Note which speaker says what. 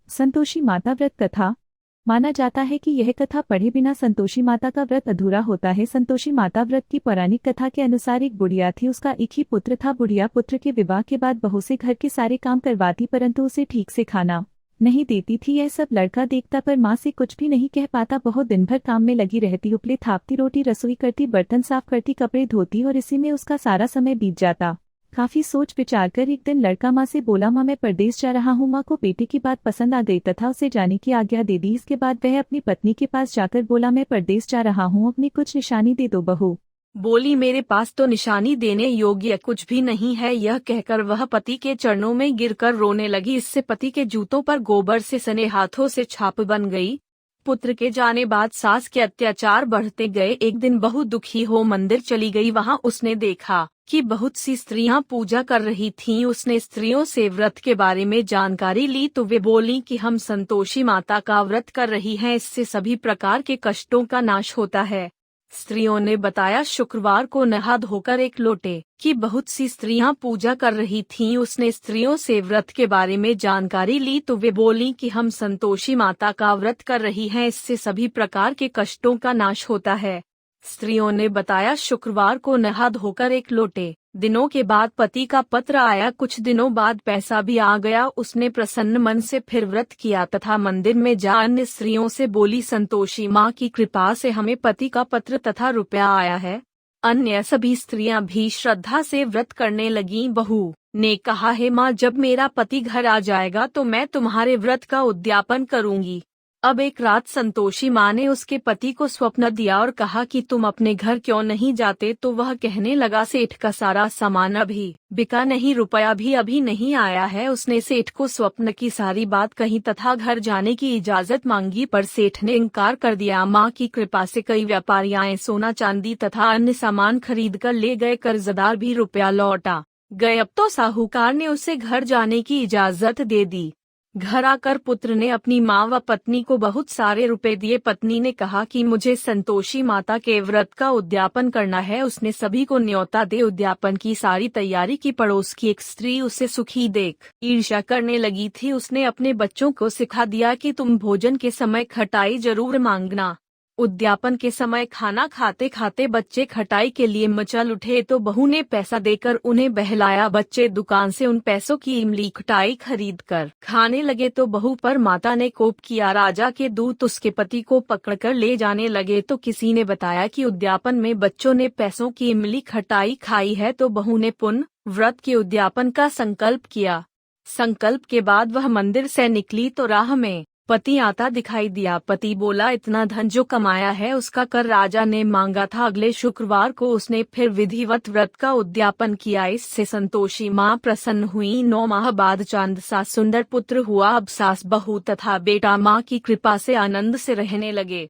Speaker 1: संतोषी माता व्रत कथा। माना जाता है कि यह कथा पढ़े बिना संतोषी माता का व्रत अधूरा होता है। संतोषी माता व्रत की पौराणिक कथा के अनुसार एक बुढ़िया थी, उसका एक ही पुत्र था। बुढ़िया पुत्र के विवाह के बाद बहू से घर के सारे काम करवाती, परंतु उसे ठीक से खाना नहीं देती थी। यह सब लड़का देखता पर माँ से कुछ भी नहीं कह पाता। बहुत दिन भर काम में लगी रहती, उपले थापती, रोटी रसोई करती, बर्तन साफ करती, कपड़े धोती और इसी में उसका सारा समय बीत जाता। काफी सोच विचार कर एक दिन लड़का माँ से बोला, माँ मैं परदेश जा रहा हूँ। माँ को बेटे की बात पसंद आ गई तथा उसे जाने की आज्ञा दे दी। इसके बाद वह अपनी पत्नी के पास जाकर बोला, मैं परदेश जा रहा हूँ, अपनी कुछ निशानी दे दो। बहू
Speaker 2: बोली, मेरे पास तो निशानी देने योग्य कुछ भी नहीं है। यह कहकर वह पति के चरणों में गिरकर रोने लगी। इससे पति के जूतों पर गोबर से सने हाथों से छाप बन गई। पुत्र के जाने बाद सास के अत्याचार बढ़ते गए। एक दिन बहू दुखी हो मंदिर चली गई। वहां उसने देखा कि बहुत सी स्त्रियां पूजा कर रही थीं। उसने स्त्रियों से व्रत के बारे में जानकारी ली तो वे बोली कि हम संतोषी माता का व्रत कर रही हैं, इससे सभी प्रकार के कष्टों का नाश होता है। स्त्रियों ने बताया, शुक्रवार को नहा धोकर एक लोटे की बहुत सी स्त्रियां पूजा कर रही थीं। उसने स्त्रियों से व्रत के बारे में जानकारी ली तो वे बोली कि हम संतोषी माता का व्रत कर रही हैं, इससे सभी प्रकार के कष्टों का नाश होता है। स्त्रियों ने बताया, शुक्रवार को नहा धोकर एक लोटे दिनों के बाद पति का पत्र आया। कुछ दिनों बाद पैसा भी आ गया। उसने प्रसन्न मन से फिर व्रत किया तथा मंदिर में जा अन्य स्त्रियों से बोली, संतोषी माँ की कृपा से हमें पति का पत्र तथा रुपया आया है। अन्य सभी स्त्रियां भी श्रद्धा से व्रत करने लगीं। बहू ने कहा, हे माँ, जब मेरा पति घर आ जाएगा तो मैं तुम्हारे व्रत का उद्यापन करूंगी। अब एक रात संतोषी माँ ने उसके पति को स्वप्न दिया और कहा कि तुम अपने घर क्यों नहीं जाते। तो वह कहने लगा, सेठ का सारा सामान अभी बिका नहीं, रुपया भी अभी नहीं आया है। उसने सेठ को स्वप्न की सारी बात कही तथा घर जाने की इजाजत मांगी, पर सेठ ने इनकार कर दिया। माँ की कृपा से कई व्यापारी आए, सोना चांदी तथा अन्य सामान खरीद कर ले गए। कर्जदार भी रुपया लौटा गए। अब तो साहूकार ने उसे घर जाने की इजाजत दे दी। घर आकर पुत्र ने अपनी माँ व पत्नी को बहुत सारे रुपए दिए। पत्नी ने कहा कि मुझे संतोषी माता के व्रत का उद्यापन करना है। उसने सभी को न्योता दे उद्यापन की सारी तैयारी की। पड़ोस की एक स्त्री उसे सुखी देख ईर्ष्या करने लगी थी। उसने अपने बच्चों को सिखा दिया कि तुम भोजन के समय खटाई जरूर मांगना। उद्यापन के समय खाना खाते खाते बच्चे खटाई के लिए मचल उठे तो बहू ने पैसा देकर उन्हें बहलाया। बच्चे दुकान से उन पैसों की इमली खटाई खरीद कर खाने लगे तो बहू पर माता ने कोप किया। राजा के दूत उसके पति को पकड़कर ले जाने लगे तो किसी ने बताया कि उद्यापन में बच्चों ने पैसों की इमली खटाई खाई है। तो बहू ने पुनः व्रत के उद्यापन का संकल्प किया। संकल्प के बाद वह मंदिर से निकली तो राह में पति आता दिखाई दिया। पति बोला, इतना धन जो कमाया है उसका कर राजा ने मांगा था। अगले शुक्रवार को उसने फिर विधिवत व्रत का उद्यापन किया। इससे संतोषी माँ प्रसन्न हुई। 9 माह बाद चांद सा सुंदर पुत्र हुआ। अब सास, बहू तथा बेटा माँ की कृपा से आनंद से रहने लगे।